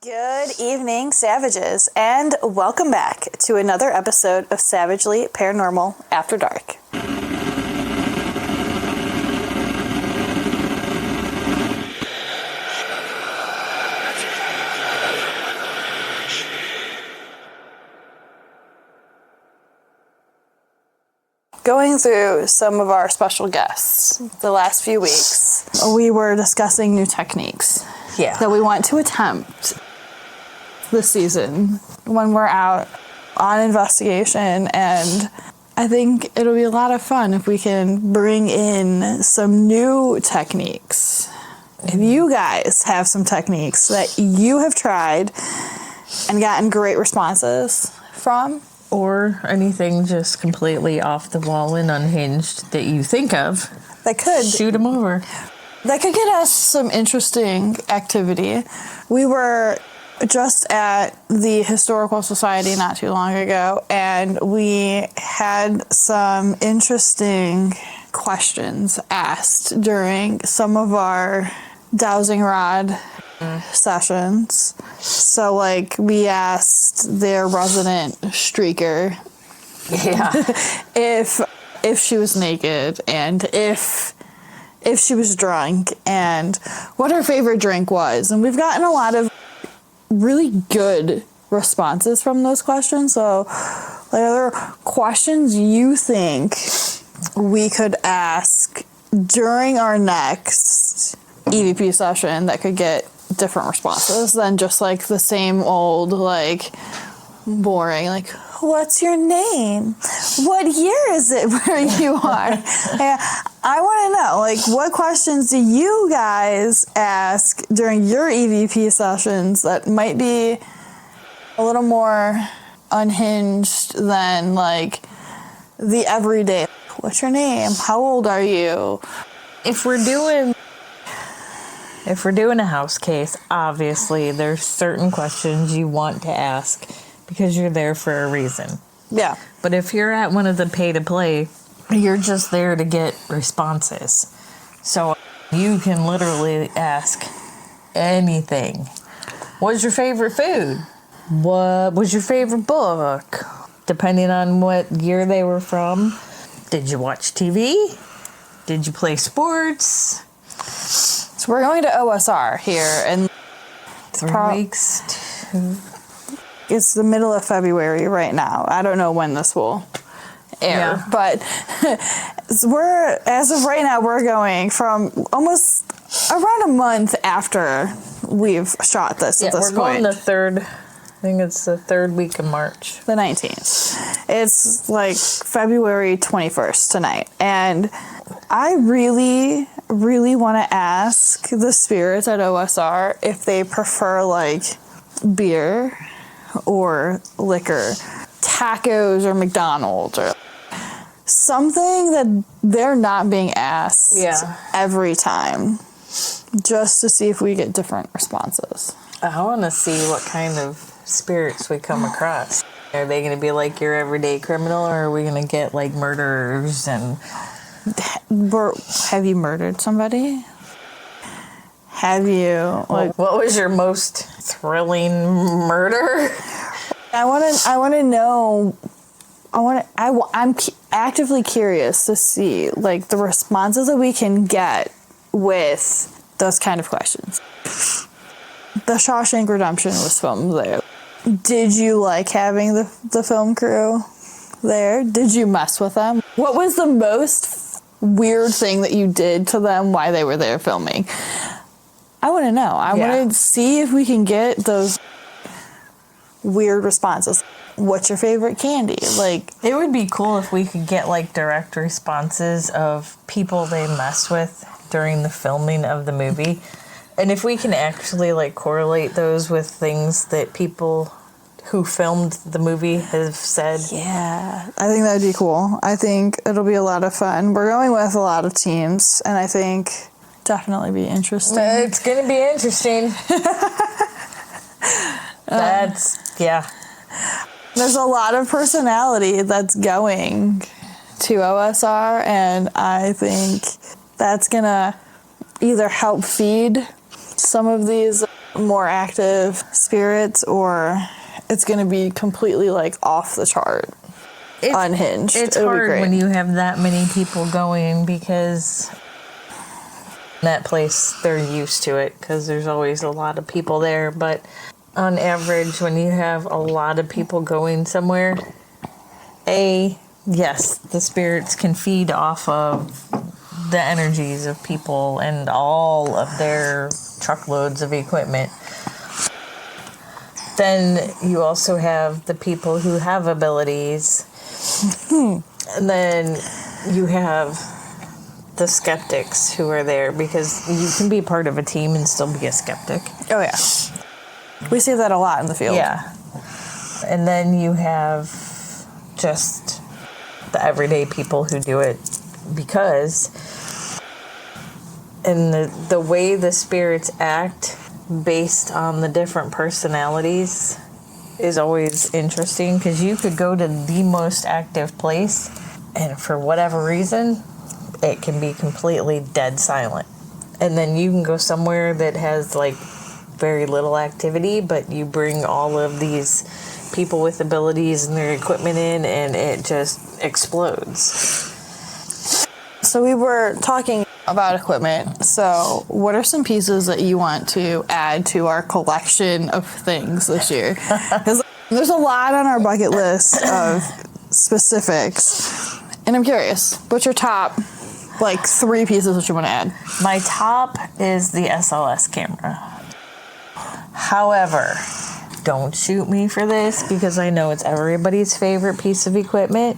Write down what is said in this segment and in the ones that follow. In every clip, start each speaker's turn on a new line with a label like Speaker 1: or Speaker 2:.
Speaker 1: Good evening, Savages, and welcome back to another episode of Savagely Paranormal After Dark. Going through some of our special guests the last few weeks, we were discussing new techniques that we want to attempt this season when we're out on investigation, and I think it'll be a lot of fun if we can bring in some new techniques. If you guys have some techniques that you have tried and gotten great responses from,
Speaker 2: or anything just completely off the wall and unhinged that you think of,
Speaker 1: that could
Speaker 2: shoot them over.
Speaker 1: That could get us some interesting activity. We were just at the Historical Society not too long ago, and we had some interesting questions asked during some of our dowsing rod sessions. So, like, we asked their resident streaker if she was naked, and if she was drunk, and what her favorite drink was. And we've gotten a lot of really good responses from those questions. So, like, are there questions you think we could ask during our next EVP session that could get different responses than just, like, the same old, like, boring, like, what's your name? What year is it where you are? I want to know, like, what questions do you guys ask during your EVP sessions that might be a little more unhinged than, like, the everyday, what's your name? How old are you?
Speaker 2: If we're doing a house case, obviously there's certain questions you want to ask because you're there for a reason.
Speaker 1: Yeah.
Speaker 2: But if you're at one of the pay-to-play, you're just there to get responses. So you can literally ask anything. What's your favorite food? What was your favorite book? Depending on what year they were from. Did you watch TV? Did you play sports?
Speaker 1: So we're going to OSR here in
Speaker 2: 3 weeks.
Speaker 1: It's the middle of February right now. I don't know when this will air, but as of right now, we're going from almost around a month after we've shot this at this point.
Speaker 2: We're going the third, I think it's the third week of March.
Speaker 1: The 19th. It's like February 21st tonight. And I really, really want to ask the spirits at OSR if they prefer, like, beer or liquor, tacos or McDonald's, or something that they're not being asked every time, just to see if we get different responses.
Speaker 2: I want to see what kind of spirits we come across. Are they going to be like your everyday criminal, or are we going to get, like, murderers? And
Speaker 1: have you murdered somebody? Have you, like,
Speaker 2: what was your most thrilling murder?
Speaker 1: I want to know. I'm actively curious to see, like, the responses that we can get with those kind of questions. The Shawshank Redemption was filmed there. Did you like having the film crew there? Did you mess with them? What was the most weird thing that you did to them while they were there filming? I want to know. I want to see if we can get those weird responses. What's your favorite candy? Like,
Speaker 2: it would be cool if we could get, like, direct responses of people they mess with during the filming of the movie. And if we can actually, like, correlate those with things that people who filmed the movie have said.
Speaker 1: Yeah, I think that'd be cool. I think it'll be a lot of fun. We're going with a lot of teams, and I think definitely be interesting.
Speaker 2: It's going to be interesting.
Speaker 1: There's a lot of personality that's going to OSR, and I think that's going to either help feed some of these more active spirits, or it's going to be completely like off the chart, unhinged.
Speaker 2: It's
Speaker 1: It'll
Speaker 2: hard
Speaker 1: be great.
Speaker 2: when you have that many people going, because that place, they're used to it because there's always a lot of people there. But on average, when you have a lot of people going somewhere, yes, the spirits can feed off of the energies of people and all of their truckloads of equipment. Then you also have the people who have abilities. And then you have the skeptics who are there, because you can be part of a team and still be a skeptic.
Speaker 1: Oh, yeah. We see that a lot in the field.
Speaker 2: Yeah. And then you have just the everyday people who do it because, and the way the spirits act based on the different personalities is always interesting, because you could go to the most active place and for whatever reason it can be completely dead silent, and then you can go somewhere that has like very little activity, but you bring all of these people with abilities and their equipment in and it just explodes.
Speaker 1: So we were talking about equipment. So what are some pieces that you want to add to our collection of things this year? Because there's a lot on our bucket list of specifics. And I'm curious, what's your top, like, 3 pieces that you want to add?
Speaker 2: My top is the SLS camera. However, don't shoot me for this because I know it's everybody's favorite piece of equipment.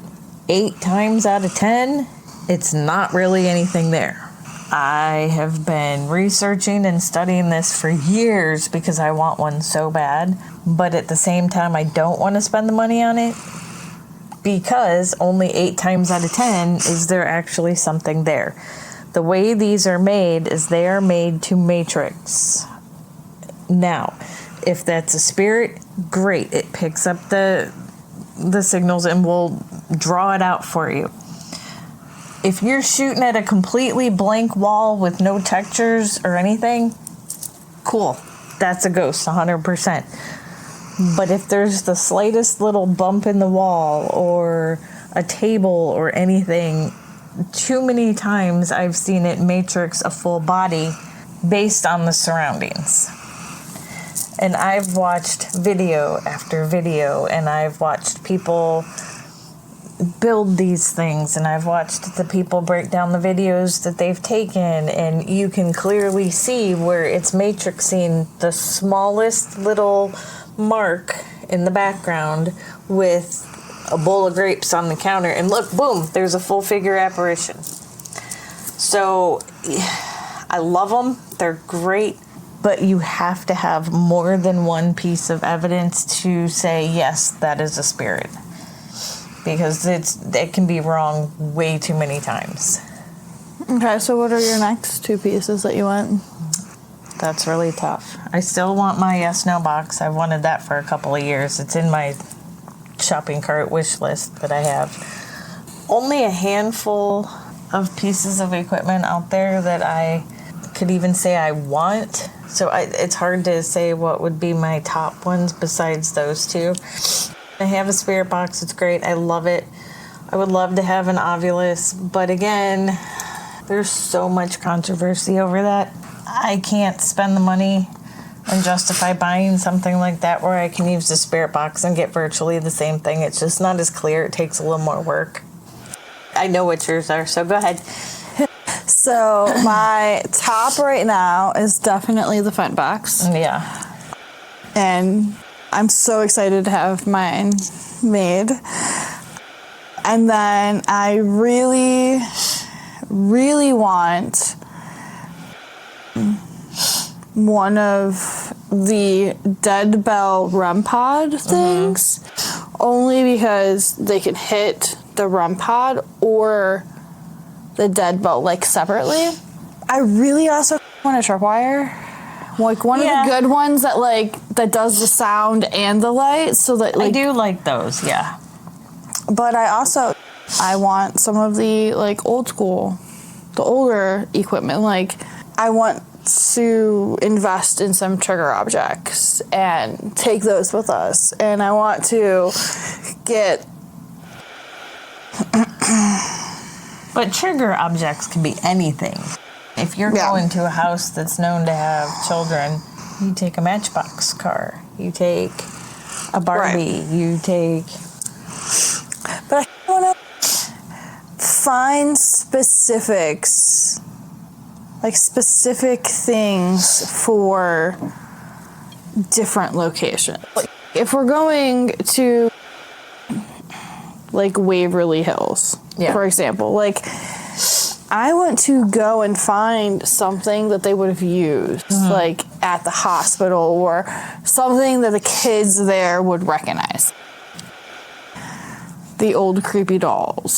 Speaker 2: 8 times out of 10, it's not really anything there. I have been researching and studying this for years because I want one so bad, but at the same time I don't want to spend the money on it, because only 8 times out of 10 is there actually something there. The way these are made is they are made to matrix. Now, if that's a spirit, great. It picks up the signals and will draw it out for you. If you're shooting at a completely blank wall with no textures or anything, cool. That's a ghost, 100%. But if there's the slightest little bump in the wall or a table or anything, too many times I've seen it matrix a full body based on the surroundings. And I've watched video after video, and I've watched people build these things, and I've watched the people break down the videos that they've taken, and you can clearly see where it's matrixing the smallest little mark in the background with a bowl of grapes on the counter, and look, boom, there's a full figure apparition. So I love them, they're great, but you have to have more than one piece of evidence to say, yes, that is a spirit. Because it can be wrong way too many times.
Speaker 1: Okay, so what are your next 2 pieces that you want?
Speaker 2: That's really tough. I still want my yes no box. I've wanted that for a couple of years. It's in my shopping cart wish list that I have. Only a handful of pieces of equipment out there that I could even say I want. So it's hard to say what would be my top ones besides those 2. I have a spirit box. It's great. I love it. I would love to have an Ovulus, but again, there's so much controversy over that. I can't spend the money and justify buying something like that where I can use the spirit box and get virtually the same thing. It's just not as clear. It takes a little more work. I know what yours are, so go ahead.
Speaker 1: So my top right now is definitely the Fent box.
Speaker 2: Yeah.
Speaker 1: And I'm so excited to have mine made. And then I really, really want one of the Dead Bell REM pod things, only because they can hit the REM pod or the Dead Bell like separately. I really also want a tripwire. Like one of the good ones that does the sound and the light, so that
Speaker 2: I do like those, yeah.
Speaker 1: But I want some of the like old school, the older equipment. Like I want to invest in some trigger objects and take those with us. And I want to get...
Speaker 2: But trigger objects can be anything. If you're going to a house that's known to have children, you take a Matchbox car. You take a Barbie. Right. You take...
Speaker 1: But I want to find specifics, like specific things for different locations. Like if we're going to like Waverly Hills, for example, like I want to go and find something that they would have used, like at the hospital, or something that the kids there would recognize. The old creepy dolls,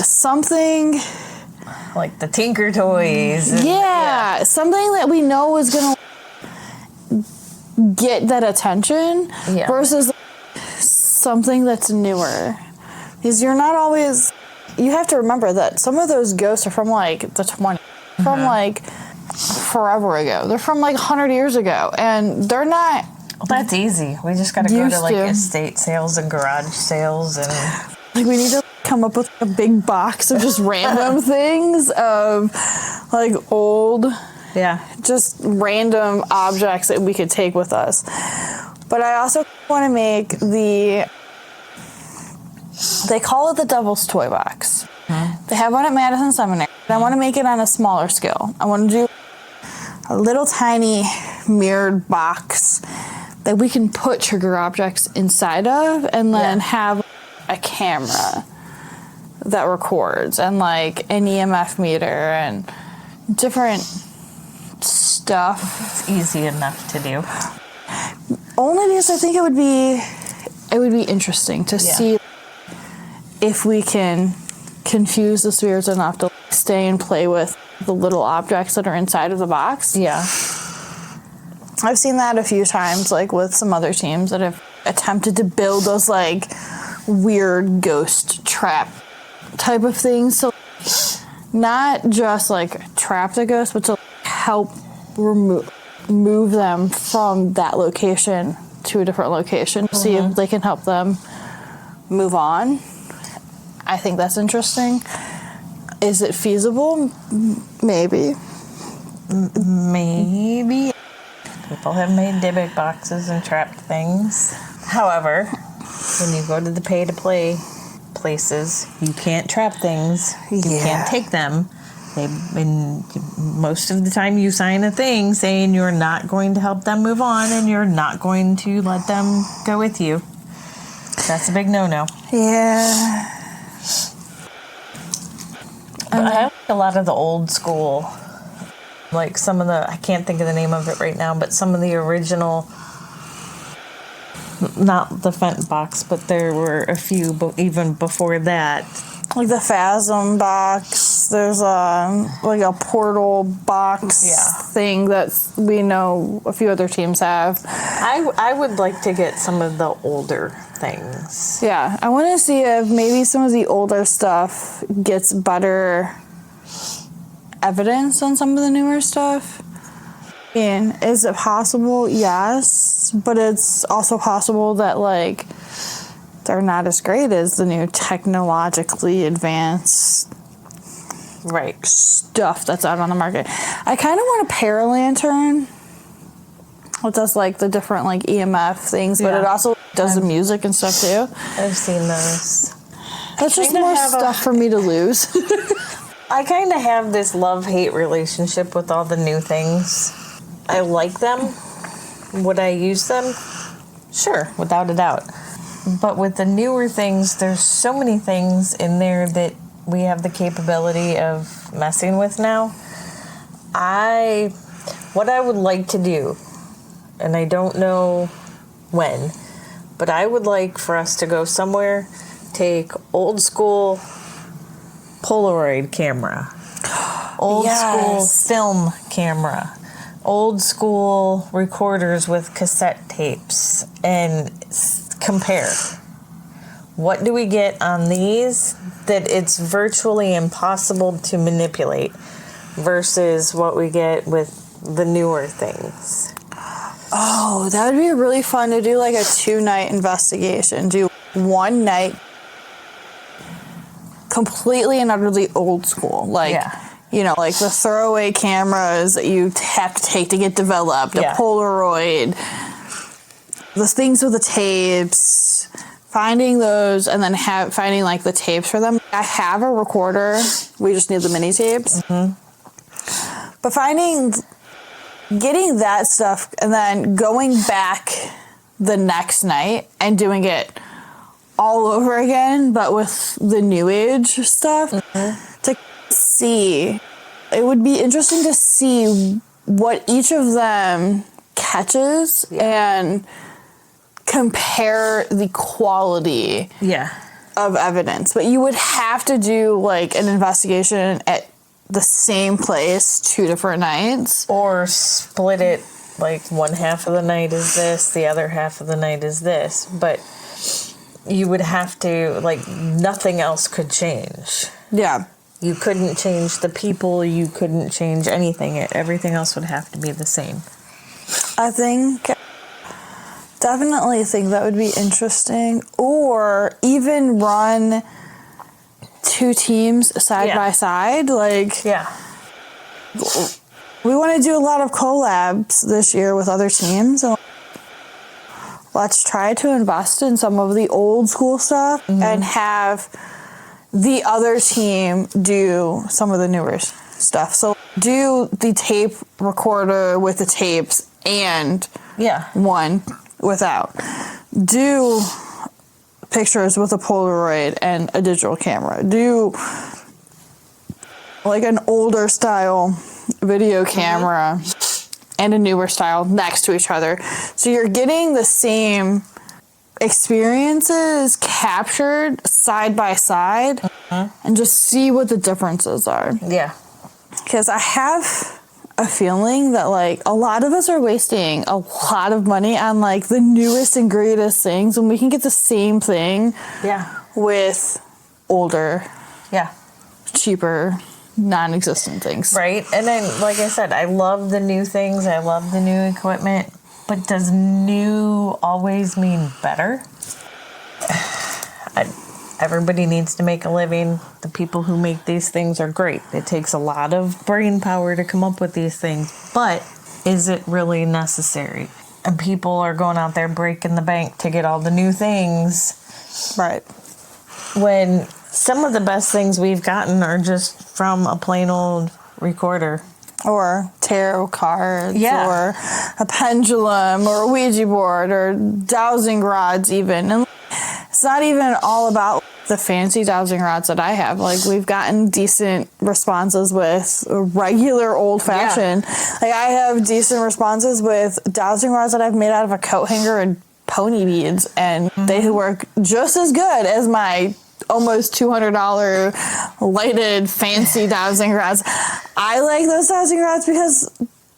Speaker 1: something
Speaker 2: like the Tinker Toys.
Speaker 1: Something that we know is gonna get that attention versus something that's newer. Because you're not always... You have to remember that some of those ghosts are from like the 20s, from like forever ago. They're from like 100 years ago, and they're not...
Speaker 2: Well, that's easy. We just got to go to like estate sales and garage sales, and
Speaker 1: like we need to come up with a big box of just random things of like old, just random objects that we could take with us. But I also want to make they call it the Devil's Toy Box. They have one at Madison Seminary. I want to make it on a smaller scale. I want to do a little tiny mirrored box that we can put trigger objects inside of, and then have a camera that records, and like an EMF meter and different stuff.
Speaker 2: It's easy enough to do.
Speaker 1: Only because I think it would be interesting to see if we can confuse the spirits enough to stay and play with the little objects that are inside of the box. Yeah. I've seen that a few times, like with some other teams that have attempted to build those like weird ghost trap type of things. So not just like trap the ghost, but to help move them from that location to a different location. See if they can help them move on. I think that's interesting. Is it feasible? Maybe.
Speaker 2: Maybe. People have made Dybbuk boxes and trapped things. However, when you go to the pay-to-play places, you can't trap things. You can't take them. Most of the time you sign a thing saying you're not going to help them move on and you're not going to let them go with you. That's a big no-no.
Speaker 1: Yeah.
Speaker 2: But I like a lot of the old school, like some of the, I can't think of the name of it right now, but some of the original, not the Fent box, but there were a few even before that.
Speaker 1: Like the Phasm box, there's like a portal box thing that we know a few other teams have.
Speaker 2: I would like to get some of the older things.
Speaker 1: Yeah, I want to see if maybe some of the older stuff gets better evidence than some of the newer stuff. And is it possible? Yes, but it's also possible that like they're not as great as the new technologically advanced stuff that's out on the market. I kind of want a Paralantern. It does like the different like EMF things, but it also does the music and stuff too.
Speaker 2: I've seen those.
Speaker 1: That's just more stuff for me to lose.
Speaker 2: I kind of have this love-hate relationship with all the new things. I like them. Would I use them? Sure, without a doubt. But with the newer things, there's so many things in there that we have the capability of messing with now. What I would like to do, and I don't know when, but I would like for us to go somewhere, take old school Polaroid camera, old school film camera, old school recorders with cassette tapes, and compare. What do we get on these that it's virtually impossible to manipulate versus what we get with the newer things.
Speaker 1: Oh, that would be really fun to do like a 2-night investigation. Do one night completely and utterly old school. Like, you know, like the throwaway cameras that you have to take to get developed, a Polaroid, the things with the tapes, finding those and then finding like the tapes for them. I have a recorder. We just need the mini tapes. But getting that stuff and then going back the next night and doing it all over again, but with the new age stuff to see. It would be interesting to see what each of them catches and compare the quality of evidence. But you would have to do like an investigation at the same place 2 different nights.
Speaker 2: Or split it, like one half of the night is this, the other half of the night is this. But you would have to, like, nothing else could change. Yeah. You couldn't change the people, you couldn't change anything. Everything else would have to be the same.
Speaker 1: Definitely think that would be interesting. Or even run 2 teams side by side. Like, we want to do a lot of collabs this year with other teams. And let's try to invest in some of the old school stuff and have the other team do some of the newer stuff. So do the tape recorder with the tapes and one without. Do pictures with a Polaroid and a digital camera. Do like an older style video camera and a newer style next to each other. So you're getting the same experiences captured side by side and just see what the differences are. Yeah. Because I have a feeling that like a lot of us are wasting a lot of money on like the newest and greatest things when we can get the same thing with older, cheaper, non-existent things.
Speaker 2: Right. And then, like I said, I love the new things. I love the new equipment. But does new always mean better? Everybody needs to make a living. The people who make these things are great. It takes a lot of brain power to come up with these things. But is it really necessary? And people are going out there breaking the bank to get all the new things. Right. When some of the best things we've gotten are just from a plain old recorder.
Speaker 1: Or tarot cards, or a pendulum, or a Ouija board, or dowsing rods even. And it's not even all about the fancy dowsing rods that I have. Like, we've gotten decent responses with regular old-fashioned. Like, I have decent responses with dowsing rods that I've made out of a coat hanger and pony beads, and they work just as good as my almost $200 lighted fancy dowsing rods. I like those dowsing rods because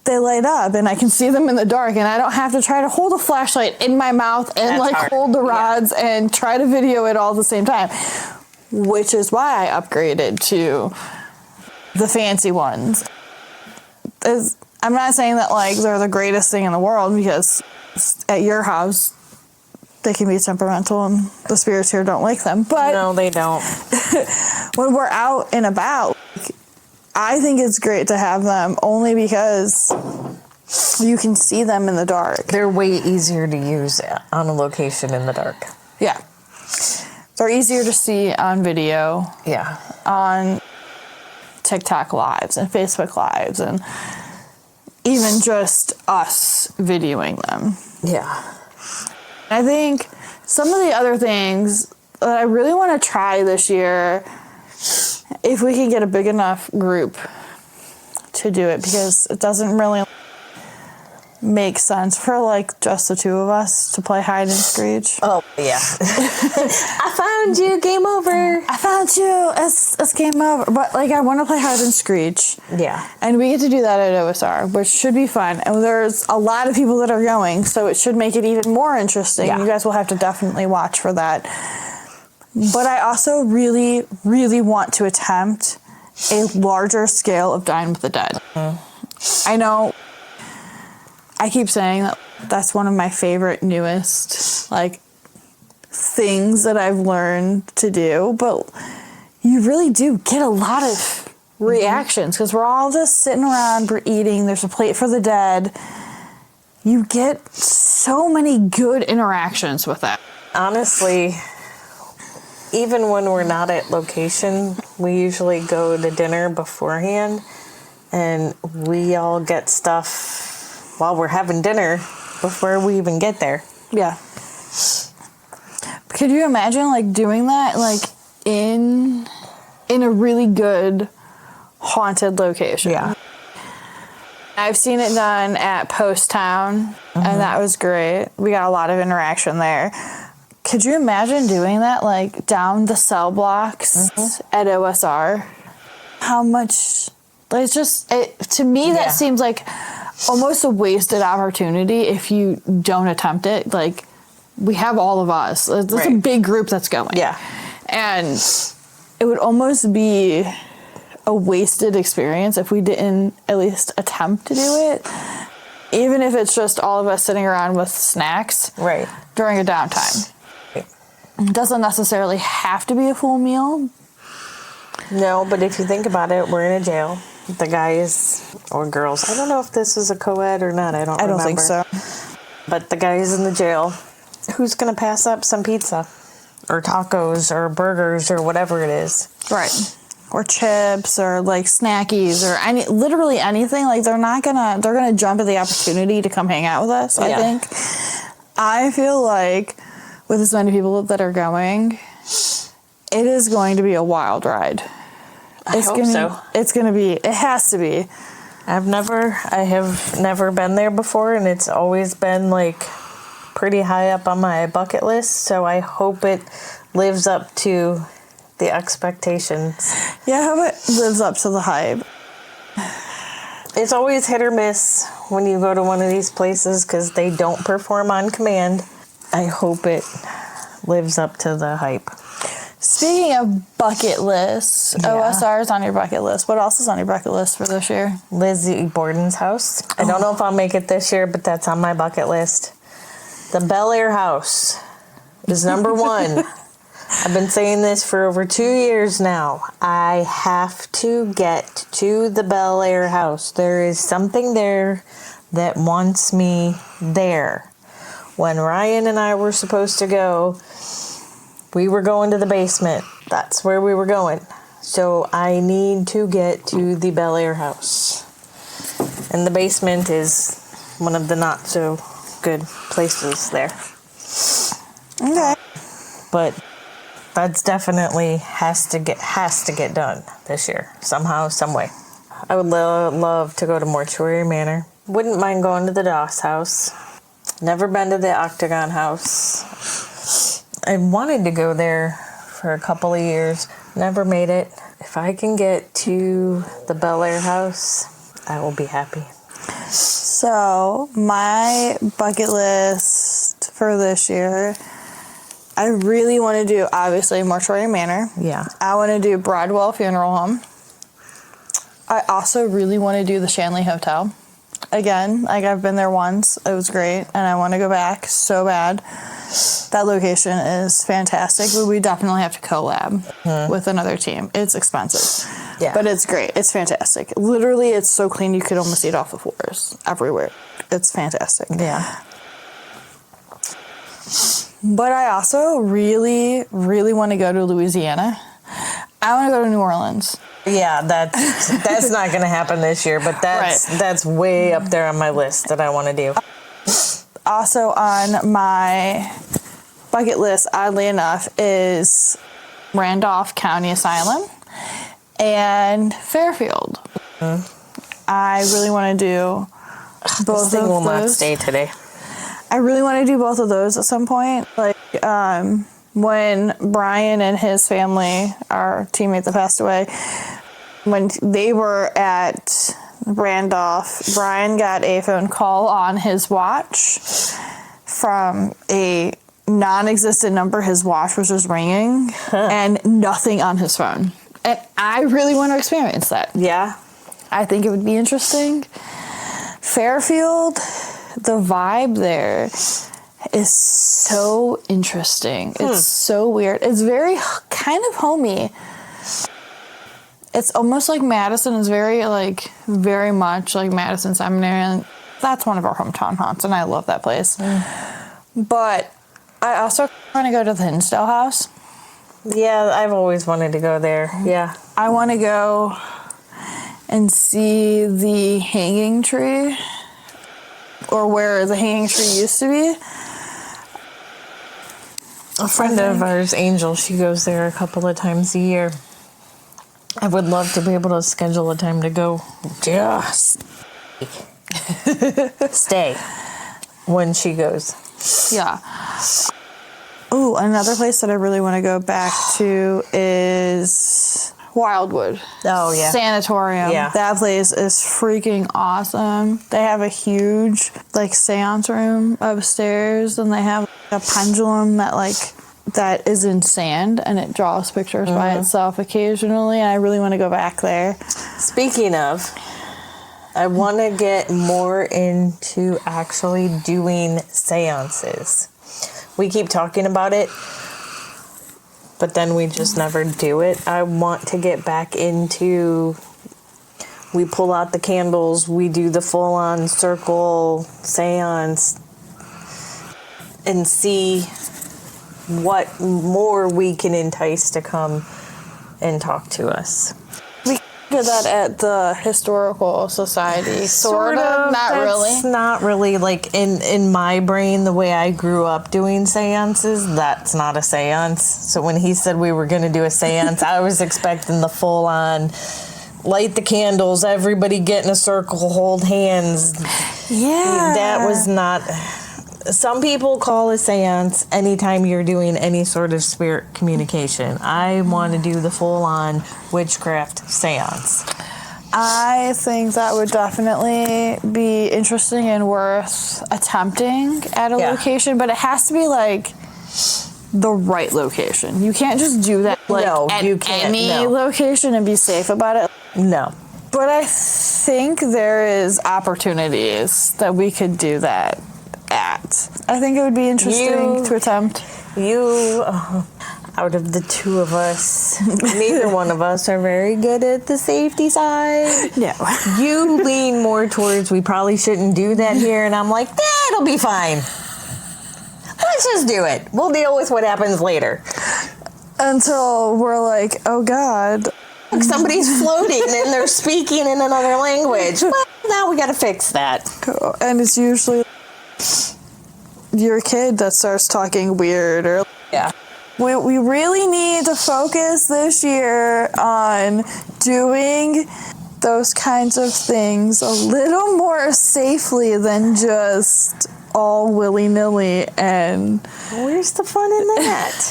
Speaker 1: they light up and I can see them in the dark and I don't have to try to hold a flashlight in my mouth and hold the rods and try to video it all at the same time, which is why I upgraded to the fancy ones. I'm not saying that like they're the greatest thing in the world, because at your house they can be temperamental and the spirits here don't like them. But
Speaker 2: no, they don't.
Speaker 1: When we're out and about, I think it's great to have them only because you can see them in the dark.
Speaker 2: They're way easier to use on a location in the dark.
Speaker 1: Yeah. They're easier to see on video. Yeah. On TikTok lives and Facebook lives and even just us videoing them. Yeah. I think some of the other things that I really want to try this year, if we can get a big enough group to do it, because it doesn't really make sense for like just the 2 of us to play hide and screech. Oh yeah.
Speaker 2: I found you, game over.
Speaker 1: I found you, it's game over. But like, I want to play hide and screech. Yeah. And we get to do that at OSR, which should be fun. And there's a lot of people that are going, so it should make it even more interesting. Yeah. You guys will have to definitely watch for that. But I also really, really want to attempt a larger scale of Dine with the Dead. I know I keep saying that that's one of my favorite newest like things that I've learned to do, but you really do get a lot of reactions because we're all just sitting around, we're eating, there's a plate for the dead. You get so many good interactions with that.
Speaker 2: Honestly, even when we're not at location, we usually go to dinner beforehand and we all get stuff while we're having dinner before we even get there.
Speaker 1: Yeah. Could you imagine like doing that like in a really good haunted location?
Speaker 2: Yeah.
Speaker 1: I've seen it done at Post Town, and that was great. We got a lot of interaction there. Could you imagine doing that, like, down the cell blocks at OSR? How much... It's just... to me, that seems like almost a wasted opportunity if you don't attempt it. Like, we have all of us. There's a big group that's going.
Speaker 2: Yeah.
Speaker 1: And it would almost be a wasted experience if we didn't at least attempt to do it, even if it's just all of us sitting around with snacks during a downtime. It doesn't necessarily have to be a full meal.
Speaker 2: No, but if you think about it, we're in a jail. The guys or girls, I don't know if this is a co-ed or not, I don't remember.
Speaker 1: Think so.
Speaker 2: But the guys in the jail, who's going to pass up some pizza or tacos or burgers or whatever it is?
Speaker 1: Right. Or chips or like snackies or literally anything. Like they're gonna jump at the opportunity to come hang out with us, I think. I feel like with as many people that are going, it is going to be a wild ride.
Speaker 2: I hope so.
Speaker 1: It has to be.
Speaker 2: I have never been there before, and it's always been like pretty high up on my bucket list, so I hope it lives up to the expectations.
Speaker 1: Yeah, I hope it lives up to the hype.
Speaker 2: It's always hit or miss when you go to one of these places because they don't perform on command. I hope it lives up to the hype.
Speaker 1: Speaking of bucket lists, OSR is on your bucket list. What else is on your bucket list for this year?
Speaker 2: Lizzie Borden's house. I don't know if I'll make it this year, but that's on my bucket list. The Bel Air house is number one. I've been saying this for over 2 years now. I have to get to the Bel Air house. There is something there that wants me there. When Ryan and I were supposed to go, we were going to the basement. That's where we were going. So I need to get to the Bel Air house. And the basement is one of the not so good places there.
Speaker 1: Okay.
Speaker 2: But that's definitely has to get done this year somehow, some way. I would love to go to Mortuary Manor. Wouldn't mind going to the Doss house. Never been to the Octagon house. I wanted to go there for a couple of years. Never made it. If I can get to the Bel Air house, I will be happy.
Speaker 1: So my bucket list for this year, I really want to do, obviously, Mortuary Manor.
Speaker 2: Yeah.
Speaker 1: I want to do Broadwell Funeral Home. I also really want to do the Shanley Hotel. Again, like I've been there once. It was great, and I want to go back so bad. That location is fantastic, but we definitely have to collab with another team. It's expensive, but it's great. It's fantastic. Literally, it's so clean you could almost eat off the floors everywhere. It's fantastic.
Speaker 2: Yeah.
Speaker 1: But I also really, really want to go to Louisiana. I want to go to New Orleans.
Speaker 2: Yeah, that's not going to happen this year, but that's way up there on my list that I want to do.
Speaker 1: Also on my bucket list, oddly enough, is Randolph County Asylum and Fairfield. I really want to do both
Speaker 2: This thing
Speaker 1: of
Speaker 2: will
Speaker 1: those.
Speaker 2: not stay today.
Speaker 1: I really want to do both of those at some point. Like, when Brian and his family, our teammate that passed away, when they were at Randolph, Brian got a phone call on his watch from a non-existent number. His watch was just ringing and nothing on his phone. And I really want to experience that.
Speaker 2: Yeah.
Speaker 1: I think it would be interesting. Fairfield, the vibe there is so interesting. It's so weird. It's very kind of homey. It's almost like Madison is very much like Madison Seminary. And that's one of our hometown haunts, and I love that place. But I also want to go to the Hinsdale house.
Speaker 2: Yeah, I've always wanted to go there. Yeah.
Speaker 1: I want to go and see the hanging tree, or where the hanging tree used to be.
Speaker 2: A friend of ours, Angel, she goes there a couple of times a year. I would love to be able to schedule a time to go. Just stay when she goes.
Speaker 1: Yeah. Oh, another place that I really want to go back to is Wildwood.
Speaker 2: Oh, yeah.
Speaker 1: Sanatorium.
Speaker 2: Yeah.
Speaker 1: That place is freaking awesome. They have a huge, seance room upstairs, and they have a pendulum that is in sand, and it draws pictures by itself occasionally, and I really want to go back there.
Speaker 2: Speaking of, I want to get more into actually doing seances. We keep talking about it, but then we just never do it. I want to get back into, we pull out the candles, we do the full-on circle seance, and see what more we can entice to come and talk to us.
Speaker 1: We did that at the Historical Society. Sort of. Not really.
Speaker 2: It's not really in my brain, the way I grew up doing seances, that's not a seance. So when he said we were going to do a seance, I was expecting the full on light the candles, everybody get in a circle, hold hands.
Speaker 1: Yeah.
Speaker 2: That was not. Some people call a seance anytime you're doing any sort of spirit communication. I want to do the full-on witchcraft seance.
Speaker 1: I think that would definitely be interesting and worth attempting at a location, but it has to be the right location. You can't just do that at any location and be safe about it.
Speaker 2: No.
Speaker 1: But I think there is opportunities that we could do that at. I think it would be interesting to attempt.
Speaker 2: Out of the two of us, neither one of us are very good at the safety side.
Speaker 1: No.
Speaker 2: You lean more towards, we probably shouldn't do that here, and I'm like, it'll be fine. Let's just do it. We'll deal with what happens later.
Speaker 1: Until we're like, oh God.
Speaker 2: Look, somebody's floating and they're speaking in another language. Well, now we gotta fix that.
Speaker 1: And it's usually your kid that starts talking weird, or we really need to focus this year on doing those kinds of things a little more safely than just all willy-nilly. And
Speaker 2: where's the fun in that?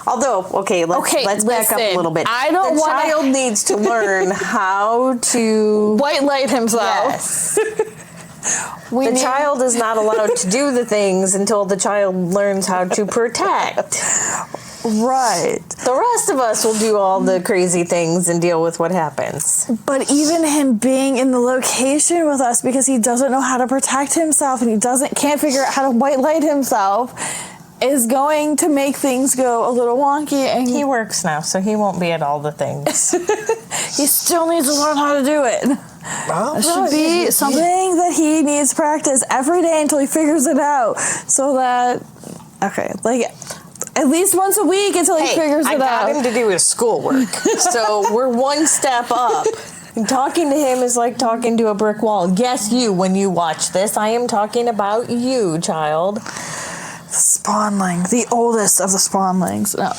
Speaker 2: Although, let's back up a little bit. The child needs to learn how to
Speaker 1: white light himself.
Speaker 2: Yes. The child is not allowed to do the things until the child learns how to protect.
Speaker 1: Right.
Speaker 2: The rest of us will do all the crazy things and deal with what happens.
Speaker 1: But even him being in the location with us because he doesn't know how to protect himself and he can't figure out how to white light himself is going to make things go a little wonky. And
Speaker 2: he works now, so he won't be at all the things.
Speaker 1: He still needs to learn how to do it. Well, it should be something that he needs practice every day until he figures it out. So that, at least once a week until he figures it out.
Speaker 2: I got him to do his schoolwork. So we're one step up. And talking to him is like talking to a brick wall. Yes, you, when you watch this, I am talking about you, child.
Speaker 1: The spawnling, the oldest of the spawnlings. No.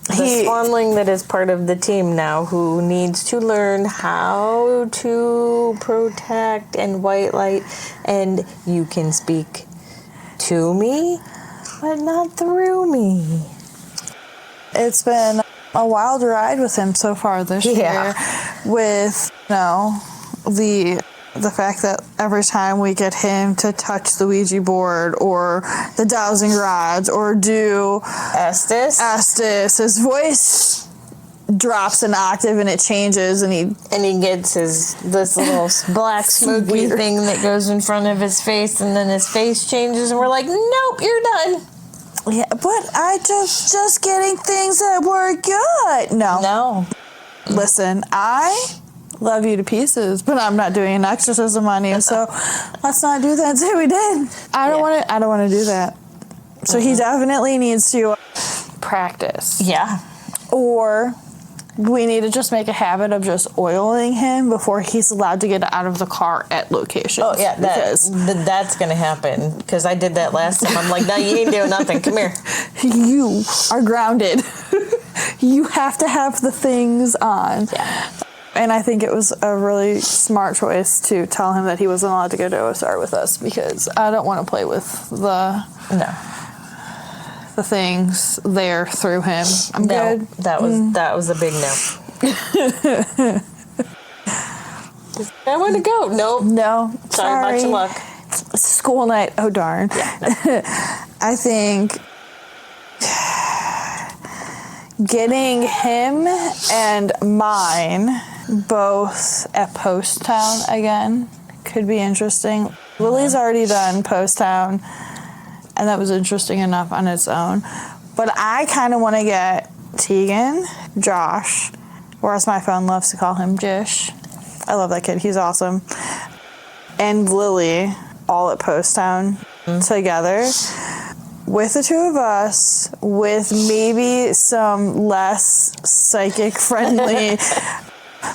Speaker 2: The spawnling that is part of the team now, who needs to learn how to protect and white light, and you can speak to me, but not through me.
Speaker 1: It's been a wild ride with him so far this year, with the fact that every time we get him to touch the Ouija board or the dowsing rods or do
Speaker 2: Estes,
Speaker 1: his voice drops an octave and it changes, and he
Speaker 2: gets this little black smoky thing that goes in front of his face, and then his face changes, and we're like, nope, you're done.
Speaker 1: Yeah, but I just getting things that were good. No. Listen, I love you to pieces, but I'm not doing an exorcism on you, so let's not do that and say we did. I don't want to do that. So he definitely needs to practice.
Speaker 2: Yeah.
Speaker 1: Or we need to just make a habit of just oiling him before he's allowed to get out of the car at locations.
Speaker 2: Oh, yeah, that's going to happen, because I did that last time. I'm like, no, you ain't doing nothing. Come here.
Speaker 1: You are grounded. You have to have the things on.
Speaker 2: Yeah.
Speaker 1: And I think it was a really smart choice to tell him that he wasn't allowed to go to OSR with us, because I don't want to play with the things there through him. I'm good.
Speaker 2: That was a big no. I want to go. Nope.
Speaker 1: No.
Speaker 2: Sorry about your luck.
Speaker 1: It's school night. Oh darn.
Speaker 2: Yeah, no.
Speaker 1: I think getting him and mine both at Post Town again could be interesting. Lily's already done Post Town, and that was interesting enough on its own. But I kind of want to get Tegan, Josh, or as my phone loves to call him, Jish. I love that kid. He's awesome. And Lily all at Post Town together with the two of us, with maybe some less psychic friendly,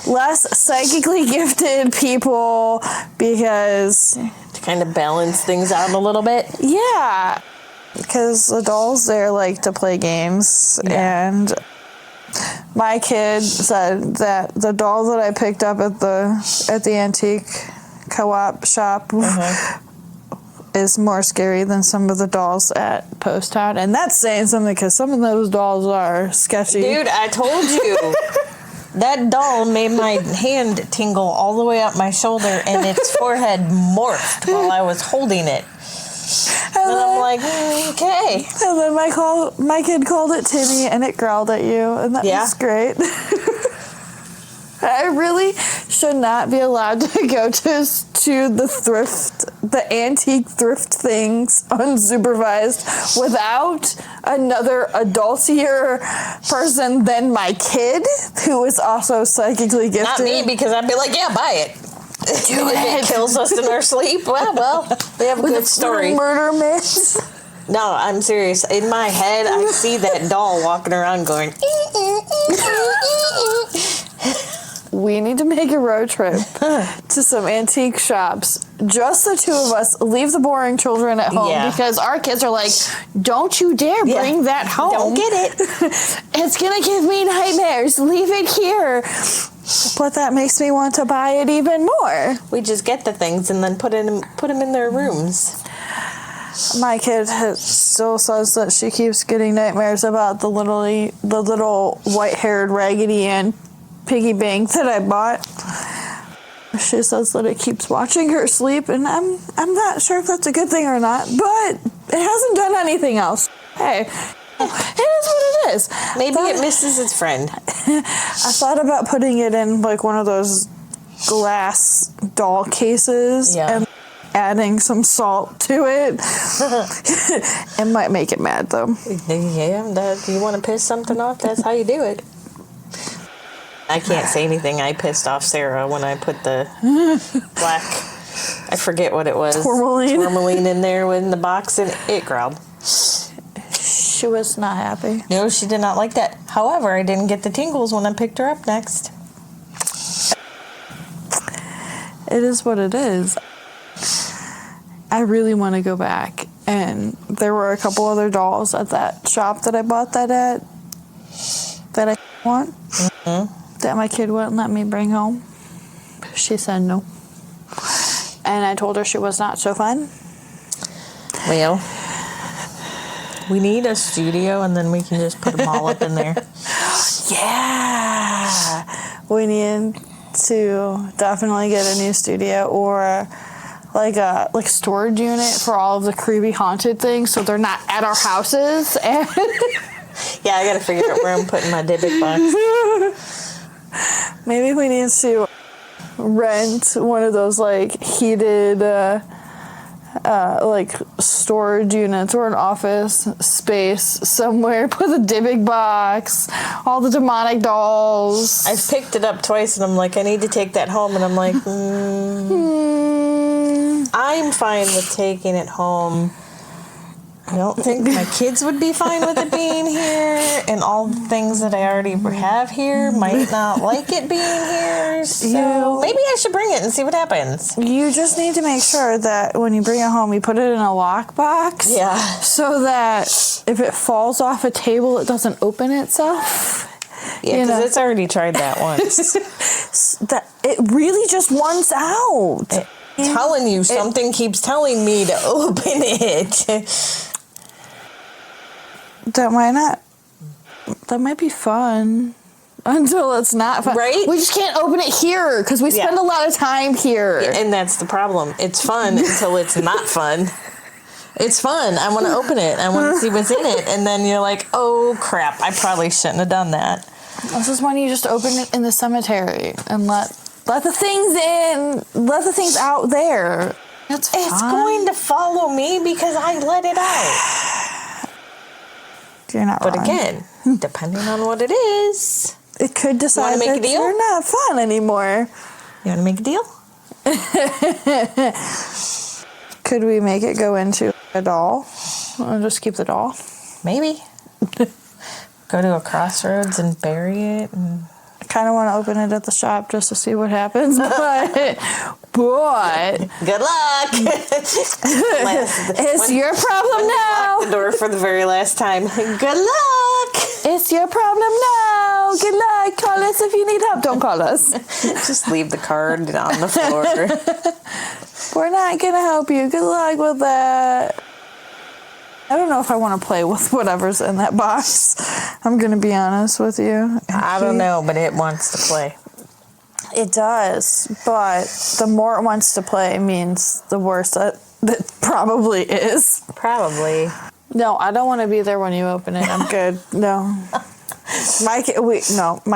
Speaker 1: less psychically gifted people, because
Speaker 2: to kind of balance things out a little bit.
Speaker 1: Yeah, because the dolls there like to play games, and my kid said that the doll that I picked up at the antique co-op shop is more scary than some of the dolls at Post Town, and that's saying something, because some of those dolls are sketchy.
Speaker 2: Dude, I told you. That doll made my hand tingle all the way up my shoulder, and its forehead morphed while I was holding it. And I'm like, okay.
Speaker 1: And then my kid called it Timmy, and it growled at you, and that was great. I really should not be allowed to go to the antique thrift things unsupervised without another adultier person than my kid, who is also psychically gifted.
Speaker 2: Not me, because I'd be like, yeah, buy it. If it kills us in our sleep, well, they have a good story.
Speaker 1: Murder myths.
Speaker 2: No, I'm serious. In my head, I see that doll walking around going,
Speaker 1: We need to make a road trip to some antique shops. Just the two of us. Leave the boring children at home, because our kids are like, don't you dare bring that home.
Speaker 2: Don't get it.
Speaker 1: It's going to give me nightmares. Leave it here. But that makes me want to buy it even more.
Speaker 2: We just get the things and then put them in their rooms.
Speaker 1: My kid still says that she keeps getting nightmares about the little white-haired Raggedy Ann piggy bank that I bought. She says that it keeps watching her sleep, and I'm not sure if that's a good thing or not, but it hasn't done anything else. Hey, it is what it is.
Speaker 2: Maybe it misses its friend.
Speaker 1: I thought about putting it in like one of those glass doll cases and adding some salt to it. It might make it mad though.
Speaker 2: Yeah, you want to piss something off? That's how you do it. I can't say anything. I pissed off Sarah when I put the black, I forget what it was, tourmaline in there in the box, and it growled.
Speaker 1: She was not happy.
Speaker 2: No, she did not like that. However, I didn't get the tingles when I picked her up next.
Speaker 1: It is what it is. I really want to go back, and there were a couple other dolls at that shop that I bought that at that I want. That my kid wouldn't let me bring home. She said no. And I told her she was not so fun.
Speaker 2: Well, we need a studio, and then we can just put them all up in there.
Speaker 1: Yeah. We need to definitely get a new studio, or like a storage unit for all of the creepy haunted things, so they're not at our houses. And
Speaker 2: Yeah, I gotta figure out where I'm putting my Dybbuk box.
Speaker 1: Maybe we need to rent one of those like heated like storage units or an office space somewhere. Put the Dybbuk box, all the demonic dolls.
Speaker 2: I've picked it up twice and I'm like, I need to take that home, and I'm like, I'm fine with taking it home. I don't think my kids would be fine with it being here, and all the things that I already have here might not like it being here, so maybe I should bring it and see what happens.
Speaker 1: You just need to make sure that when you bring it home, you put it in a lockbox.
Speaker 2: Yeah.
Speaker 1: So that if it falls off a table, it doesn't open itself.
Speaker 2: Yeah, because it's already tried that once.
Speaker 1: That it really just wants out.
Speaker 2: Telling you, something keeps telling me to open it.
Speaker 1: That might be fun until it's not fun.
Speaker 2: Right?
Speaker 1: We just can't open it here because we spend a lot of time here.
Speaker 2: Yeah, and that's the problem. It's fun until it's not fun. It's fun. I want to open it. I want to see what's in it. And then you're like, oh, crap. I probably shouldn't have done that.
Speaker 1: This is when you just open it in the cemetery and let the things in. Let the things out there. It's
Speaker 2: going to follow me because I let it out.
Speaker 1: You're not
Speaker 2: But
Speaker 1: wrong.
Speaker 2: again, depending on what it is.
Speaker 1: It could decide
Speaker 2: make a
Speaker 1: that
Speaker 2: deal?
Speaker 1: you're not fun anymore.
Speaker 2: You want to make a deal?
Speaker 1: Could we make it go into a doll? Or just keep the doll?
Speaker 2: Maybe. Go to a crossroads and bury it. And
Speaker 1: I kind of want to open it at the shop just to see what happens, but
Speaker 2: good luck.
Speaker 1: It's your problem now.
Speaker 2: Lock the door for the very last time. Good luck.
Speaker 1: It's your problem now. Good luck. Call us if you need help. Don't call us.
Speaker 2: Just leave the card on the floor.
Speaker 1: We're not gonna help you. Good luck with that. I don't know if I want to play with whatever's in that box. I'm going to be honest with you.
Speaker 2: I don't know, but it wants to play.
Speaker 1: It does, but the more it wants to play means the worse that probably is.
Speaker 2: Probably.
Speaker 1: No, I don't want to be there when you open it. I'm good. No. My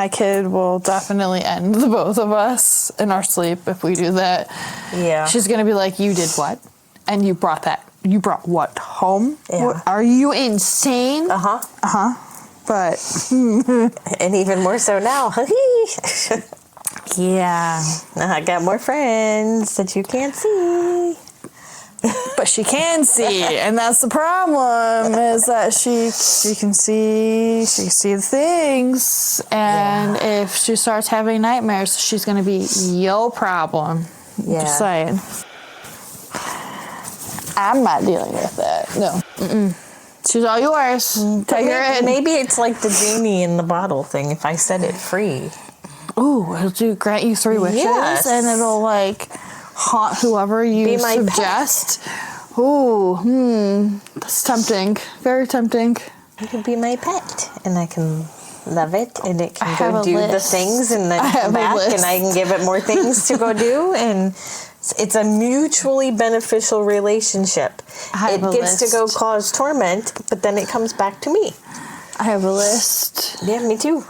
Speaker 1: kid will definitely end the both of us in our sleep if we do that.
Speaker 2: Yeah.
Speaker 1: She's going to be like, you did what? And you brought that. You brought what home?
Speaker 2: Yeah.
Speaker 1: What, are you insane? But
Speaker 2: and even more so now.
Speaker 1: yeah,
Speaker 2: I got more friends that you can't see.
Speaker 1: but she can see, and that's the problem. Is that she can see the things, and if she starts having nightmares, she's gonna be your problem.
Speaker 2: Yeah.
Speaker 1: Just saying. I'm not dealing with that. No. Mm-mm. She's all yours. Take her in.
Speaker 2: Maybe it's like the genie in the bottle thing. If I set it free.
Speaker 1: Ooh, it'll grant you 3 wishes,
Speaker 2: Yes.
Speaker 1: and it'll like haunt whoever you
Speaker 2: Be my
Speaker 1: suggest. Ooh, that's tempting. Very tempting.
Speaker 2: You can be my pet, and I can love it, and it can
Speaker 1: have
Speaker 2: go
Speaker 1: a
Speaker 2: do the
Speaker 1: list.
Speaker 2: things, and then
Speaker 1: I have
Speaker 2: come
Speaker 1: a
Speaker 2: back,
Speaker 1: list.
Speaker 2: and I can give it more things to go do, and it's a mutually beneficial relationship.
Speaker 1: I have
Speaker 2: It
Speaker 1: a
Speaker 2: gets to go
Speaker 1: list.
Speaker 2: cause torment, but then it comes back to me.
Speaker 1: I have a list.
Speaker 2: Yeah, me too.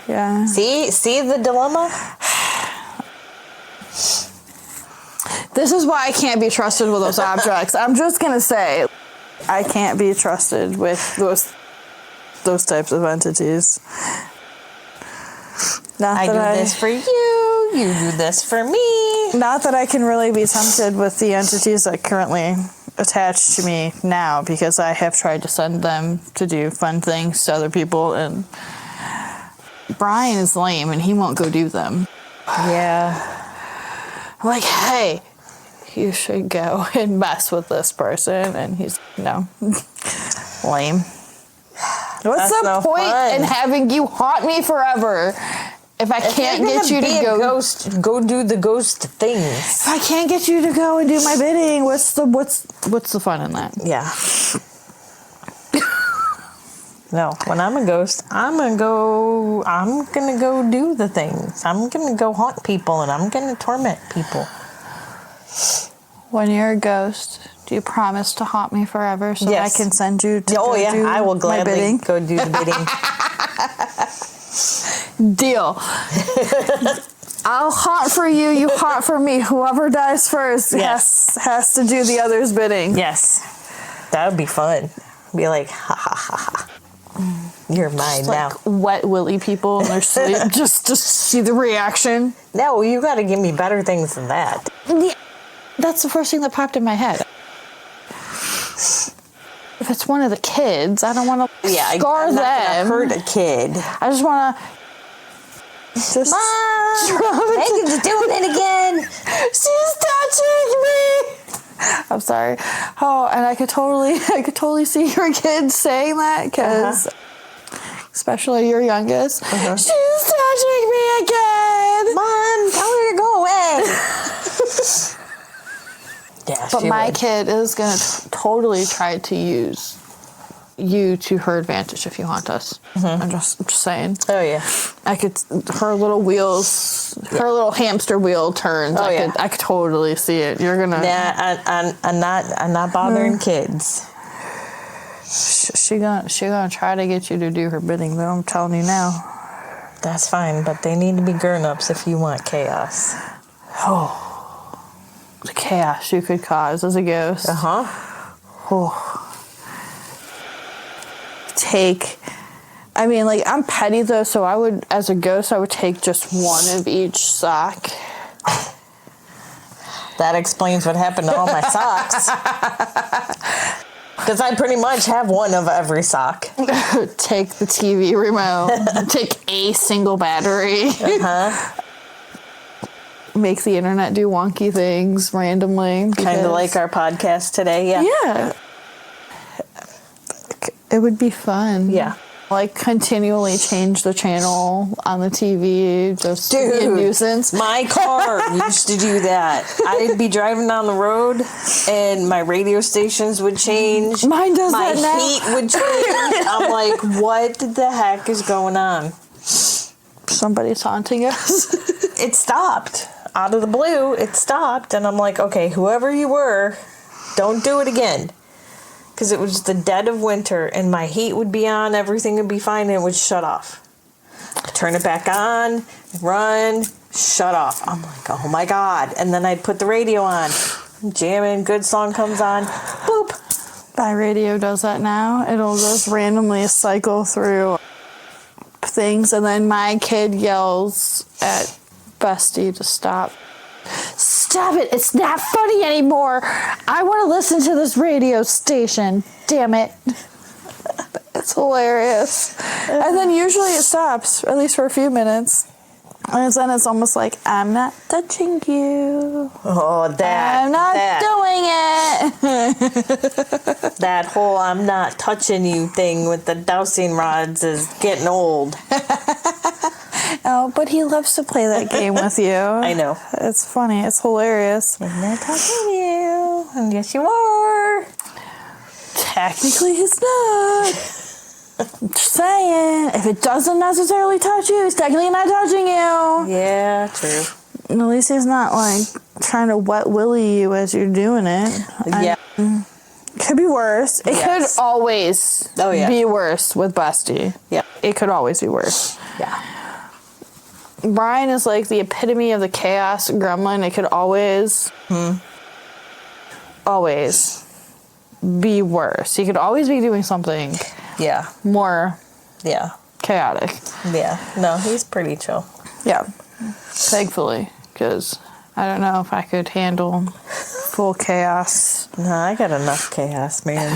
Speaker 1: Yeah.
Speaker 2: See the dilemma?
Speaker 1: This is why I can't be trusted with those objects. I'm just gonna say, I can't be trusted with those types of entities.
Speaker 2: I do this for you do this for me.
Speaker 1: Not that I can really be tempted with the entities that currently attach to me now, because I have tried to send them to do fun things to other people, and Brian is lame and he won't go do them.
Speaker 2: Yeah.
Speaker 1: I'm like, hey, you should go and mess with this person, and he's no. Lame. What's
Speaker 2: That's
Speaker 1: the
Speaker 2: no
Speaker 1: point
Speaker 2: fun.
Speaker 1: in having you haunt me forever if I can't get you to
Speaker 2: be
Speaker 1: go?
Speaker 2: a ghost, go do the ghost things.
Speaker 1: If I can't get you to go and do my bidding, what's the fun in that?
Speaker 2: Yeah. No, when I'm a ghost, I'm gonna go do the things. I'm gonna go haunt people, and I'm gonna torment people.
Speaker 1: When you're a ghost, Do you promise to haunt me forever so
Speaker 2: Yes.
Speaker 1: I can send you to
Speaker 2: Oh,
Speaker 1: go
Speaker 2: yeah.
Speaker 1: do
Speaker 2: I will
Speaker 1: my
Speaker 2: gladly
Speaker 1: bidding?
Speaker 2: go do the bidding.
Speaker 1: Deal. I'll haunt for you, you haunt for me. Whoever dies first has to do the other's bidding.
Speaker 2: Yes. That would be fun. Be like, ha ha ha ha. You're mine now.
Speaker 1: Like wet willy people in their sleep just to see the reaction.
Speaker 2: No, you got to give me better things than that.
Speaker 1: Yeah, that's the first thing that popped in my head. If it's one of the kids, I don't want to scar
Speaker 2: I'm
Speaker 1: them.
Speaker 2: not gonna hurt a kid.
Speaker 1: I just want to just
Speaker 2: Mom, Megan's doing it again.
Speaker 1: She's touching me. I'm sorry. Oh, and I could totally see your kids saying that because, especially your youngest, she's touching me again.
Speaker 2: Mom, tell her to go away. Yeah,
Speaker 1: But my kid is gonna totally try to use you to her advantage if you haunt us. I'm just saying.
Speaker 2: Oh yeah.
Speaker 1: I could her little wheels, her little hamster wheel turns.
Speaker 2: Oh,
Speaker 1: I could totally see it. You're gonna.
Speaker 2: Nah, I'm not bothering kids.
Speaker 1: She gonna try to get you to do her bidding, though. I'm telling you now.
Speaker 2: That's fine, but they need to be grown-ups if you want chaos.
Speaker 1: Oh, the chaos you could cause as a ghost. Oh. I'm petty though, so I would, as a ghost, I would take just one of each sock.
Speaker 2: That explains what happened to all my socks. Because I pretty much have one of every sock.
Speaker 1: Take the TV remote. Take a single battery. Make the internet do wonky things randomly.
Speaker 2: Kind of like our podcast today, yeah.
Speaker 1: Yeah. It would be fun.
Speaker 2: Yeah.
Speaker 1: Like, continually change the channel on the TV, just to be a nuisance.
Speaker 2: My car used to do that. I'd be driving down the road, and my radio stations would change.
Speaker 1: Mine does
Speaker 2: my
Speaker 1: that now.
Speaker 2: heat would change. I'm like, what the heck is going on?
Speaker 1: Somebody's haunting us.
Speaker 2: It stopped. Out of the blue, it stopped, and I'm like, okay, whoever you were, don't do it again. Because it was the dead of winter, and my heat would be on, everything would be fine, and it would shut off. Turn it back on, run, shut off. I'm like, oh my God. And then I'd put the radio on, jamming, good song comes on, boop.
Speaker 1: My radio does that now. It'll just randomly cycle through things, and then my kid yells at Bestie to stop. Stop it! It's not funny anymore! I want to listen to this radio station. Damn it. It's hilarious. And then usually it stops, at least for a few minutes. And then it's almost like, I'm not touching you.
Speaker 2: Oh,
Speaker 1: I'm not doing it.
Speaker 2: That whole I'm not touching you thing with the dowsing rods is getting old.
Speaker 1: Oh, but he loves to play that game with you.
Speaker 2: I know.
Speaker 1: It's funny. It's hilarious.
Speaker 2: I'm not touching you. And yes, you are.
Speaker 1: Technically, he's not. Just saying. If it doesn't necessarily touch you, he's technically not touching you.
Speaker 2: Yeah, true.
Speaker 1: And at least he's not, like, trying to wet willy you as you're doing it.
Speaker 2: Yeah.
Speaker 1: Could be worse. It could always be worse with Bestie.
Speaker 2: Yeah.
Speaker 1: It could always be worse.
Speaker 2: Yeah.
Speaker 1: Brian is like the epitome of the chaos gremlin. It could always be worse. He could always be doing something more chaotic.
Speaker 2: Yeah. No, he's pretty chill.
Speaker 1: Yeah. Thankfully, because I don't know if I could handle full chaos.
Speaker 2: No, I got enough chaos, man.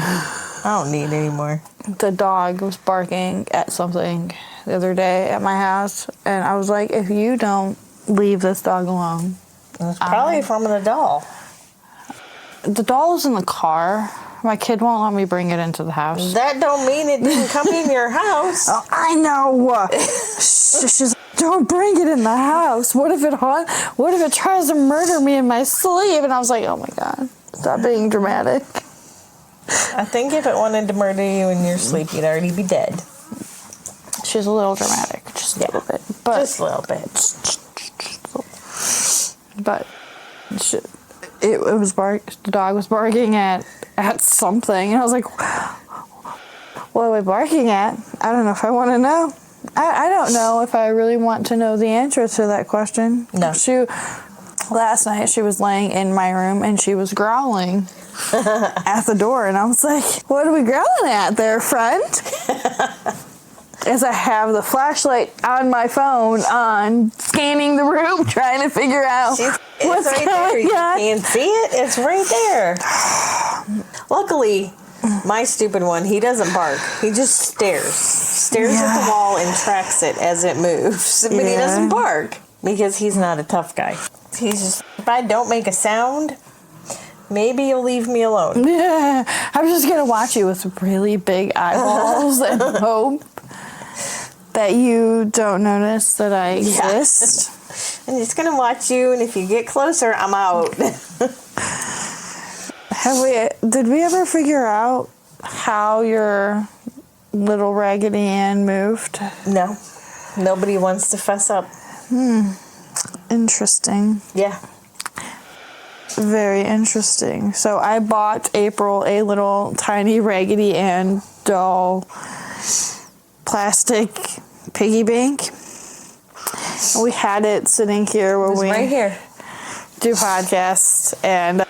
Speaker 2: I don't need any more.
Speaker 1: The dog was barking at something the other day at my house, and I was like, if you don't leave this dog alone.
Speaker 2: It's probably from the doll.
Speaker 1: The doll is in the car. My kid won't let me bring it into the house.
Speaker 2: That don't mean it didn't come in your house.
Speaker 1: Oh, I know. She's like, don't bring it in the house. What if it tries to murder me in my sleep? And I was like, oh my God, stop being dramatic.
Speaker 2: I think if it wanted to murder you in your sleep, you'd already be dead.
Speaker 1: She's a little dramatic, just a little bit. But
Speaker 2: just a little bit.
Speaker 1: But the dog was barking at something, and I was like, what are we barking at? I don't know if I want to know. I don't know if I really want to know the answer to that question.
Speaker 2: No.
Speaker 1: Last night she was laying in my room and she was growling at the door, and I was like, what are we growling at there, friend? As I have the flashlight on my phone on, scanning the room, trying to figure out what's
Speaker 2: right
Speaker 1: going
Speaker 2: there. You
Speaker 1: on.
Speaker 2: can't see it. It's right there. Luckily, my stupid one, he doesn't bark. He just stares at the wall and tracks it as it moves. But he doesn't bark because he's not a tough guy. He's just, if I don't make a sound, maybe you'll leave me alone.
Speaker 1: Yeah, I'm just gonna watch you with really big eyeballs and hope that you don't notice that I exist.
Speaker 2: I'm just gonna watch you, and if you get closer, I'm out.
Speaker 1: Did we ever figure out how your little Raggedy Ann moved?
Speaker 2: No. Nobody wants to fess up.
Speaker 1: Interesting.
Speaker 2: Yeah.
Speaker 1: Very interesting. So I bought April a little tiny Raggedy Ann doll plastic piggy bank. We had it sitting here where we
Speaker 2: right here.
Speaker 1: do podcasts, and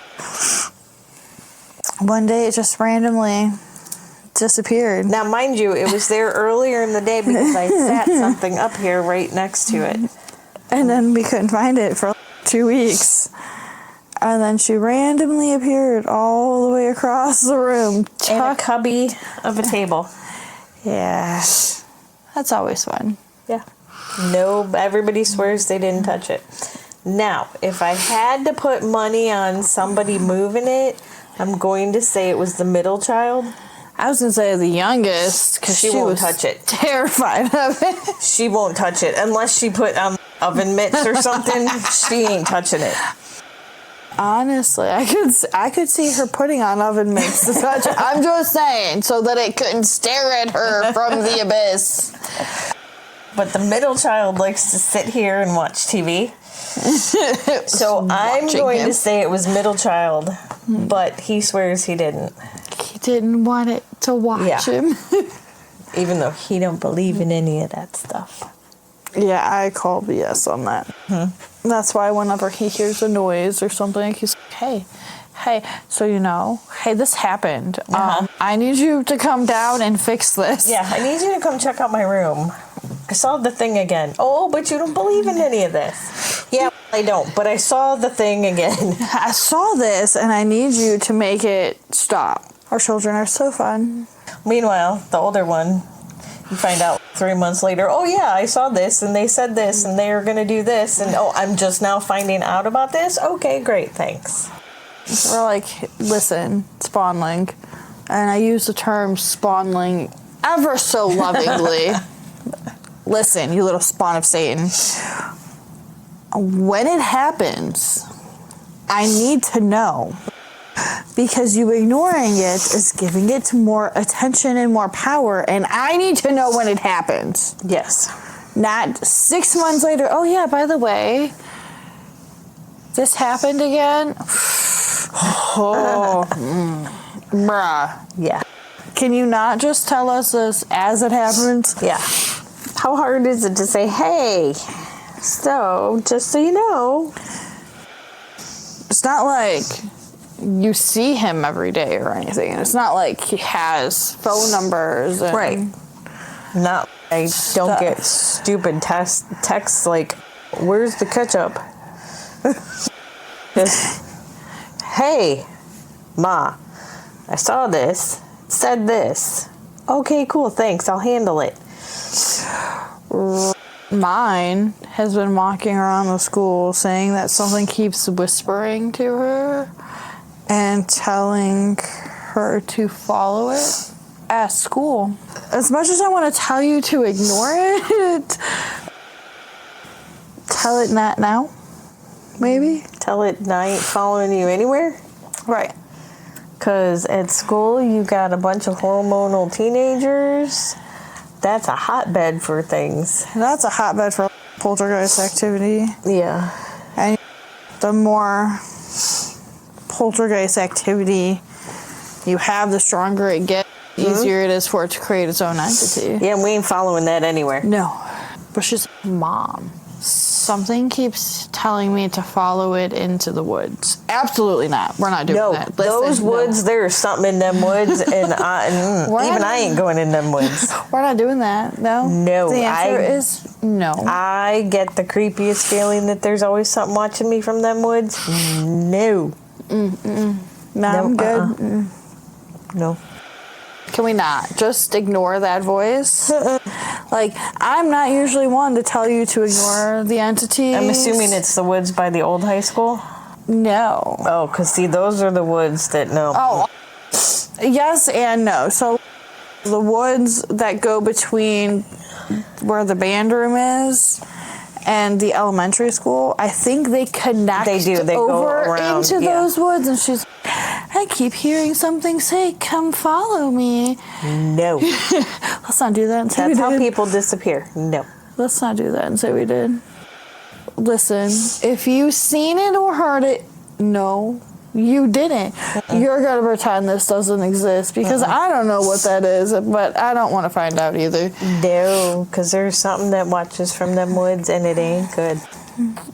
Speaker 1: one day it just randomly disappeared.
Speaker 2: Now, mind you, it was there earlier in the day because I sat something up here right next to it.
Speaker 1: And then we couldn't find it for 2 weeks. And then she randomly appeared all the way across the room.
Speaker 2: In a cubby of a table.
Speaker 1: Yeah. That's always fun.
Speaker 2: Yeah. No, everybody swears they didn't touch it. Now, if I had to put money on somebody moving it, I'm going to say it was the middle child.
Speaker 1: I was going to say the youngest, because she
Speaker 2: won't
Speaker 1: was
Speaker 2: touch it.
Speaker 1: Terrified of it.
Speaker 2: She won't touch it unless she put oven mitts or something. She ain't touching it.
Speaker 1: Honestly, I could see her putting on oven mitts to touch it. I'm just saying, so that it couldn't stare at her from the abyss.
Speaker 2: But the middle child likes to sit here and watch TV. So I'm going to say it was middle child, but he swears he didn't.
Speaker 1: He didn't want it to watch him.
Speaker 2: Even though he don't believe in any of that stuff.
Speaker 1: Yeah, I call BS on that. That's why whenever he hears a noise or something, he's like, hey, so hey, this happened. I need you to come down and fix this.
Speaker 2: Yeah, I need you to come check out my room. I saw the thing again. Oh, but you don't believe in any of this. Yeah, I don't, but I saw the thing again.
Speaker 1: I saw this, and I need you to make it stop. Our children are so fun.
Speaker 2: Meanwhile, the older one, you find out 3 months later, oh yeah, I saw this, and they said this, and they were going to do this, and oh, I'm just now finding out about this? Okay, great, thanks.
Speaker 1: We're like, listen, spawnling. And I use the term spawnling ever so lovingly. Listen, you little spawn of Satan. When it happens, I need to know. Because you ignoring it is giving it more attention and more power, and I need to know when it happens.
Speaker 2: Yes.
Speaker 1: Not 6 months later, oh yeah, by the way, this happened again. Bruh.
Speaker 2: Yeah.
Speaker 1: Can you not just tell us this as it happens?
Speaker 2: Yeah. How hard is it to say, hey, so, just so you know.
Speaker 1: It's not like you see him every day or anything. And it's not like he has phone numbers. And
Speaker 2: right. Not, I don't get stupid texts like, where's the ketchup? Just, hey, Ma, I saw this, said this. Okay, cool, thanks, I'll handle it.
Speaker 1: Mine has been walking around the school saying that something keeps whispering to her and telling her to follow it at school. As much as I want to tell you to ignore it, tell it not now, maybe?
Speaker 2: Tell it not ain't following you anywhere?
Speaker 1: Right.
Speaker 2: Because at school you got a bunch of hormonal teenagers. That's a hotbed for things.
Speaker 1: That's a hotbed for poltergeist activity.
Speaker 2: Yeah.
Speaker 1: And the more poltergeist activity you have, the stronger it gets, the easier it is for it to create its own entity.
Speaker 2: Yeah, we ain't following that anywhere.
Speaker 1: No. But she's Mom. Something keeps telling me to follow it into the woods. Absolutely not. We're not doing that. Listen,
Speaker 2: those woods, there's something in them woods, and I ain't going in them woods.
Speaker 1: We're not doing that. No.
Speaker 2: No.
Speaker 1: The answer is no.
Speaker 2: I get the creepiest feeling that there's always something watching me from them woods. No.
Speaker 1: No, I'm good.
Speaker 2: No.
Speaker 1: Can we not just ignore that voice? Like, I'm not usually one to tell you to ignore the entity.
Speaker 2: I'm assuming it's the woods by the old high school?
Speaker 1: No.
Speaker 2: Oh, because see, those are the woods that no.
Speaker 1: Oh, yes and no. So the woods that go between where the band room is and the elementary school, I think they connect
Speaker 2: They do. They
Speaker 1: over
Speaker 2: go around,
Speaker 1: into those woods. And she's, I keep hearing something say, come follow me.
Speaker 2: No.
Speaker 1: Let's not do that and say
Speaker 2: That's
Speaker 1: we
Speaker 2: how
Speaker 1: did.
Speaker 2: People disappear. No.
Speaker 1: Let's not do that and say we did. Listen, if you've seen it or heard it, no, you didn't. You're going to pretend this doesn't exist because I don't know what that is, but I don't want to find out either.
Speaker 2: No, because there's something that watches from them woods and it ain't good.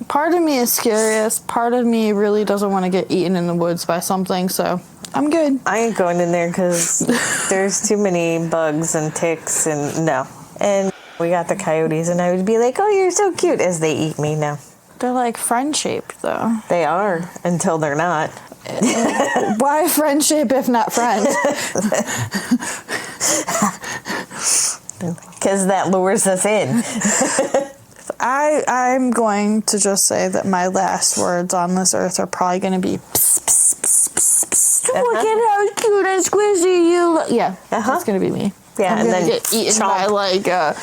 Speaker 1: Part of me is curious. Part of me really doesn't want to get eaten in the woods by something, so I'm good.
Speaker 2: I ain't going in there because there's too many bugs and ticks and no. And we got the coyotes and I would be like, oh, you're so cute as they eat me now.
Speaker 1: They're like friend-shaped, though.
Speaker 2: They are until they're not.
Speaker 1: Why friendship if not friend?
Speaker 2: Because that lures us in.
Speaker 1: I'm going to just say that my last words on this earth are probably going to be pss, pss, pss, pss, pss. Look at how cute and squishy you look. Yeah, that's going to be me.
Speaker 2: Yeah,
Speaker 1: I'm
Speaker 2: and
Speaker 1: gonna
Speaker 2: then
Speaker 1: get eaten by like a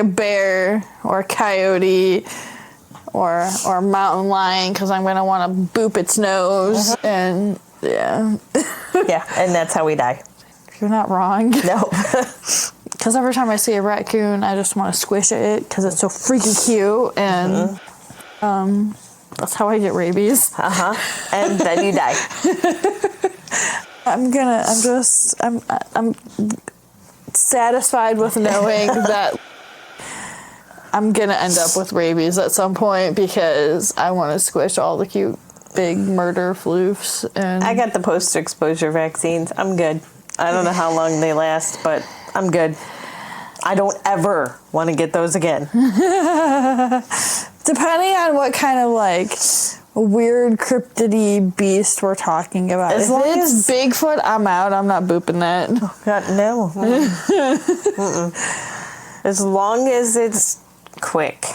Speaker 1: bear or a coyote or a mountain lion because I'm going to want to boop its nose and yeah.
Speaker 2: Yeah, and that's how we die.
Speaker 1: You're not wrong.
Speaker 2: No.
Speaker 1: Because every time I see a raccoon, I just want to squish it because it's so freaking cute, and that's how I get rabies.
Speaker 2: And then you die.
Speaker 1: I'm satisfied with knowing that I'm gonna end up with rabies at some point because I want to squish all the cute big murder floofs. And
Speaker 2: I got the post-exposure vaccines. I'm good. I don't know how long they last, but I'm good. I don't ever want to get those again.
Speaker 1: Depending on what kind of like weird cryptid beast we're talking about.
Speaker 2: As
Speaker 1: If
Speaker 2: long
Speaker 1: it's
Speaker 2: as
Speaker 1: Bigfoot, I'm out. I'm not booping that.
Speaker 2: God, no. As long as it's quick.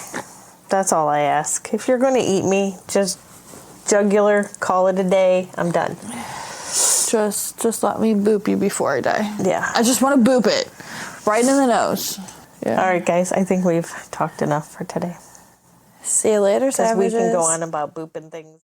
Speaker 2: That's all I ask. If you're going to eat me, just jugular, call it a day. I'm done.
Speaker 1: Just let me boop you before I die.
Speaker 2: Yeah.
Speaker 1: I just want to boop it. Right in the nose. Yeah.
Speaker 2: All right, guys. I think we've talked enough for today.
Speaker 1: See you later,
Speaker 2: Because we
Speaker 1: savages.
Speaker 2: can go on about booping things.